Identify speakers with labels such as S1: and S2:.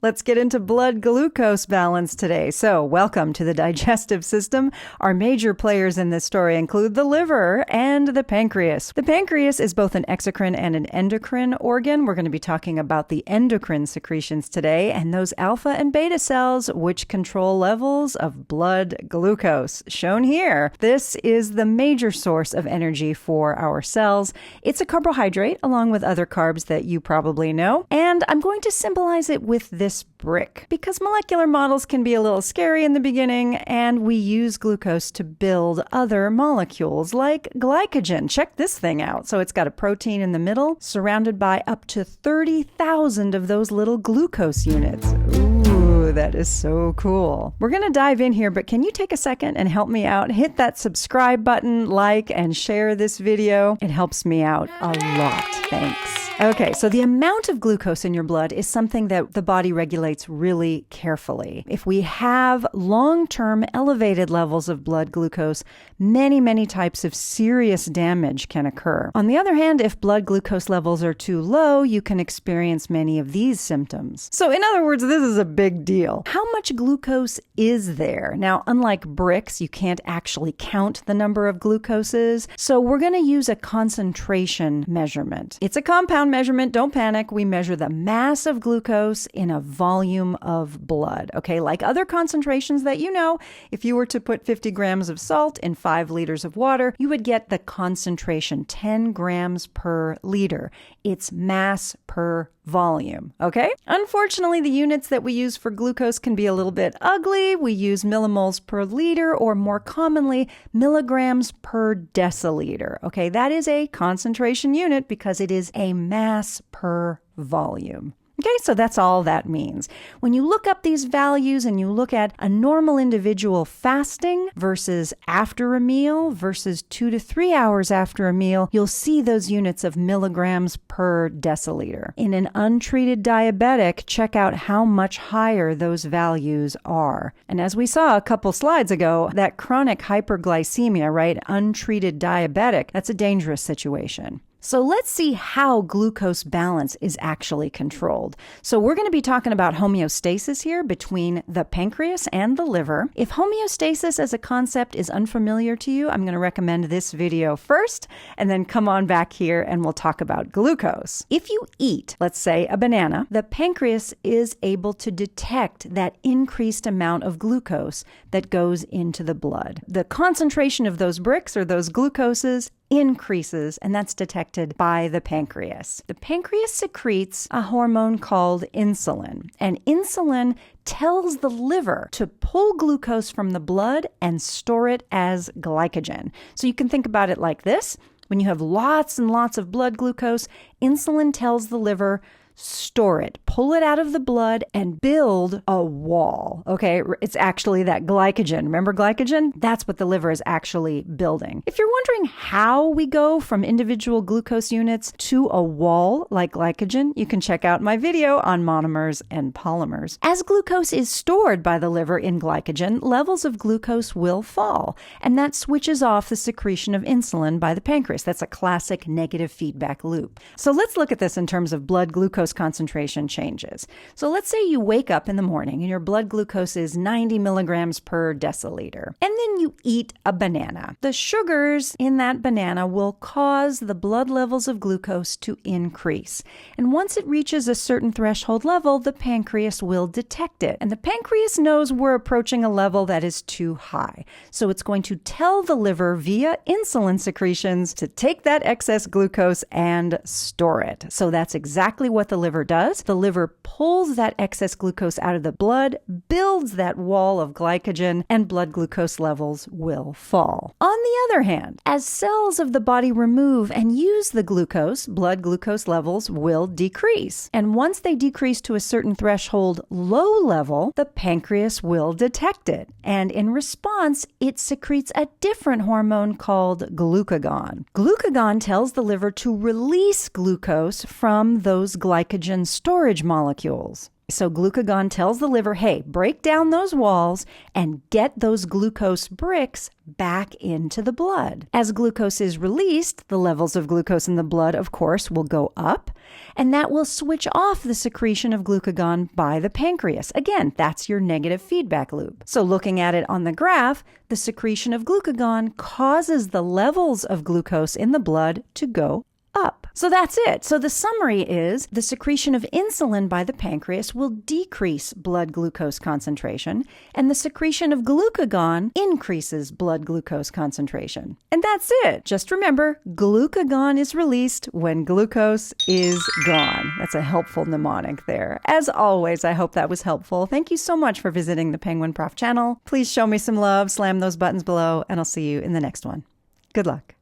S1: Let's get into blood glucose balance today. So, welcome to the digestive system. Our major players in this story include the liver and the pancreas. The pancreas is both an exocrine and an endocrine organ. We're going to be talking about the endocrine secretions today and those alpha and beta cells which control levels of blood glucose. Shown here, this is the major source of energy for our cells. It's a carbohydrate along with other carbs that you probably know. And I'm going to symbolize it with this brick because molecular models can be a little scary in the beginning, and we use glucose to build other molecules like glycogen. Check this thing out. So it's got a protein in the middle surrounded by up to 30,000 of those little glucose units. Ooh, that is so cool. We're going to dive in here, but can you take a second and help me out? Hit that subscribe button, like, and share this video. It helps me out a lot. Thanks. Okay, so the amount of glucose in your blood is something that the body regulates really carefully. If we have long-term elevated levels of blood glucose, many types of serious damage can occur. On the other hand, if blood glucose levels are too low, you can experience many of these symptoms. So in other words, this is a big deal. How much glucose is there? Now, unlike bricks, you can't actually count the number of glucoses, so we're going to use a concentration measurement. It's a compound measurement. Don't panic. We measure the mass of glucose in a volume of blood. Okay, like other concentrations that you know, if you were to put 50 grams of salt in 5 liters of water, you would get the concentration 10 grams per liter. It's mass per volume. Okay? Unfortunately, the units that we use for glucose can be a little bit ugly. We use millimoles per liter, or more commonly, milligrams per deciliter. Okay, that is a concentration unit because it is a mass per volume. Okay, so that's all that means. When you look up these values and you look at a normal individual fasting versus after a meal versus 2 to 3 hours after a meal, you'll see those units of milligrams per deciliter. In an untreated diabetic, check out how much higher those values are. And as we saw a couple slides ago, that chronic hyperglycemia, right, untreated diabetic, that's a dangerous situation. So let's see how glucose balance is actually controlled. So we're going to be talking about homeostasis here between the pancreas and the liver. If homeostasis as a concept is unfamiliar to you, I'm going to recommend this video first, and then come on back here and we'll talk about glucose. If you eat, let's say, a banana, the pancreas is able to detect that increased amount of glucose that goes into the blood. The concentration of those bricks or those glucoses increases, and that's detected by the pancreas. The pancreas secretes a hormone called insulin, and insulin tells the liver to pull glucose from the blood and store it as glycogen. So you can think about it like this. When you have lots and lots of blood glucose, insulin tells the liver, store it, pull it out of the blood, and build a wall. Okay, it's actually that glycogen. Remember glycogen? That's what the liver is actually building. If you're wondering how we go from individual glucose units to a wall like glycogen, you can check out my video on monomers and polymers. As glucose is stored by the liver in glycogen, levels of glucose will fall, and that switches off the secretion of insulin by the pancreas. That's a classic negative feedback loop. So let's look at this in terms of blood glucose concentration changes. So let's say you wake up in the morning and your blood glucose is 90 milligrams per deciliter, and then you eat a banana. The sugars in that banana will cause the blood levels of glucose to increase. And once it reaches a certain threshold level, the pancreas will detect it. And the pancreas knows we're approaching a level that is too high. So it's going to tell the liver via insulin secretions to take that excess glucose and store it. So that's exactly what the liver does. The liver pulls that excess glucose out of the blood, builds that wall of glycogen, and blood glucose levels will fall. On the other hand, as cells of the body remove and use the glucose, blood glucose levels will decrease. And once they decrease to a certain threshold low level, the pancreas will detect it. And in response, it secretes a different hormone called glucagon. Glucagon tells the liver to release glucose from those glycogen storage molecules. So glucagon tells the liver, hey, break down those walls and get those glucose bricks back into the blood. As glucose is released, the levels of glucose in the blood, of course, will go up, and that will switch off the secretion of glucagon by the pancreas. Again, that's your negative feedback loop. So looking at it on the graph, the secretion of glucagon causes the levels of glucose in the blood to go up. So that's it. So the summary is the secretion of insulin by the pancreas will decrease blood glucose concentration, and the secretion of glucagon increases blood glucose concentration. And that's it. Just remember, glucagon is released when glucose is gone. That's a helpful mnemonic there. As always, I hope that was helpful. Thank you so much for visiting the Penguin Prof channel. Please show me some love, slam those buttons below, and I'll see you in the next one. Good luck.